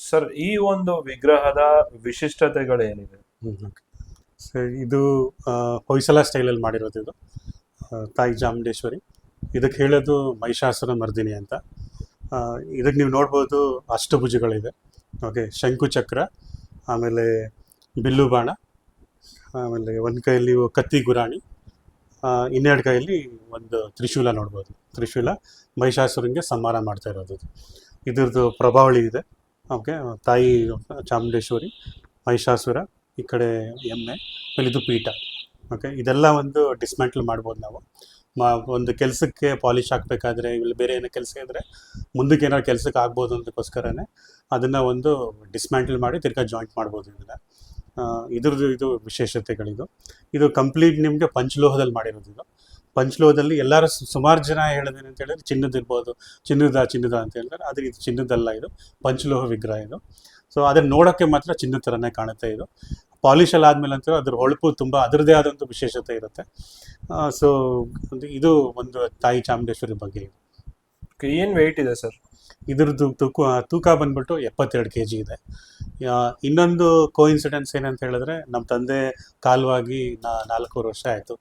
Sir, ಈ ಒಂದು ವಿಗ್ರಹದ ವಿಶಿಷ್ಟತೆಗಳೇನಿದೆ? ಓಕೆ. ಸರ್, ಇದು ಹೊಯ್ಸಳ ಸ್ಟೈಲಲ್ಲಿ ಮಾಡಿರೋದು ಇದು. ತಾಯಿ ಚಾಮುಂಡೇಶ್ವರಿ. ಇದಕ್ಕೆ ಹೇಳೋದು ಮಹಿಷಾಸುರ ಮರ್ದಿನಿ ಅಂತ. ಇದಕ್ಕೆ ನೀವು ನೋಡ್ಬೋದು ಅಷ್ಟಭುಜಗಳಿದೆ. ಓಕೆ, ಶಂಕುಚಕ್ರ, ಆಮೇಲೆ ಬಿಲ್ಲು ಬಾಣ, ಆಮೇಲೆ ಒಂದು ಕೈಯಲ್ಲಿ ಕತ್ತಿ ಗುರಾಣಿ, ಇನ್ನೆರಡು ಕೈಯಲ್ಲಿ ಒಂದು ತ್ರಿಶೂಲ ನೋಡ್ಬೋದು. ತ್ರಿಶೂಲ ಮಹಿಷಾಸುರಂಗೆ ಸಂಹಾರ ಮಾಡ್ತಾ ಇರೋದು. ಇದ್ರದ್ದು ಪ್ರಭಾವಳಿ ಇದೆ. ಓಕೆ, ತಾಯಿ ಚಾಮುಂಡೇಶ್ವರಿ, ಮಹಿಷಾಸುರ, ಈ ಕಡೆ ಎಮ್ಮೆ, ಆಮೇಲೆ ಇದು ಪೀಠ. ಓಕೆ, ಇದೆಲ್ಲ ಒಂದು ಡಿಸ್ಮ್ಯಾಂಟಲ್ ಮಾಡ್ಬೋದು ನಾವು. ಒಂದು ಕೆಲಸಕ್ಕೆ ಪಾಲಿಶ್ ಹಾಕಬೇಕಾದ್ರೆ, ಇಲ್ಲಿ ಬೇರೆ ಏನೋ ಕೆಲಸ ಇದ್ದರೆ ಮುಂದಕ್ಕೆ ಏನಾದ್ರು ಕೆಲಸಕ್ಕೆ ಆಗ್ಬೋದು ಅನ್ನೋದಕ್ಕೋಸ್ಕರನೇ ಅದನ್ನು ಒಂದು ಡಿಸ್ಮ್ಯಾಂಟಲ್ ಮಾಡಿ ತಿರ್ಗಾ ಜಾಯಿಂಟ್ ಮಾಡ್ಬೋದು ಇದನ್ನು. ಇದ್ರದ್ದು ಇದು ವಿಶೇಷತೆಗಳಿದು. ಇದು ಕಂಪ್ಲೀಟ್ ನಿಮಗೆ ಪಂಚಲೋಹದಲ್ಲಿ ಮಾಡಿರೋದು. ಇದು ಪಂಚಲೋಹದಲ್ಲಿ ಎಲ್ಲರೂ ಸುಮಾರು ಜನ ಹೇಳೋದೇನು ಅಂತ ಹೇಳಿದ್ರೆ ಚಿನ್ನದಿರ್ಬೋದು, ಚಿನ್ನದ ಅಂತ ಹೇಳ್ತಾರೆ. ಆದರೆ ಇದು ಚಿನ್ನದಲ್ಲ, ಇದು ಪಂಚಲೋಹ ವಿಗ್ರಹ ಇದು. ಸೊ ಅದನ್ನು ನೋಡೋಕ್ಕೆ ಮಾತ್ರ ಚಿನ್ನದ ಥರನೇ ಕಾಣುತ್ತೆ. ಇದು ಪಾಲಿಶಲ್ಲಿ ಆದಮೇಲೆ ಅಂತ ಅದರ ಹೊಳಪು ತುಂಬ ಅದರದ್ದೇ ಆದಂಥ ವಿಶೇಷತೆ ಇರುತ್ತೆ. ಸೊ ಇದು ಒಂದು ತಾಯಿ ಚಾಮುಂಡೇಶ್ವರಿ ಬಗ್ಗೆ. ಏನು ವೆಯ್ಟ್ ಇದೆ ಸರ್? ಇದ್ರದ್ದು ತೂಕ ಬಂದ್ಬಿಟ್ಟು 72 kg ಇದೆ. ಇನ್ನೊಂದು ಕೋಇನ್ಸಿಡೆನ್ಸ್ ಏನಂತ ಹೇಳಿದ್ರೆ, ನಮ್ಮ ತಂದೆ ಕಾಲವಾಗಿ 4 ವರ್ಷ ಆಯಿತು.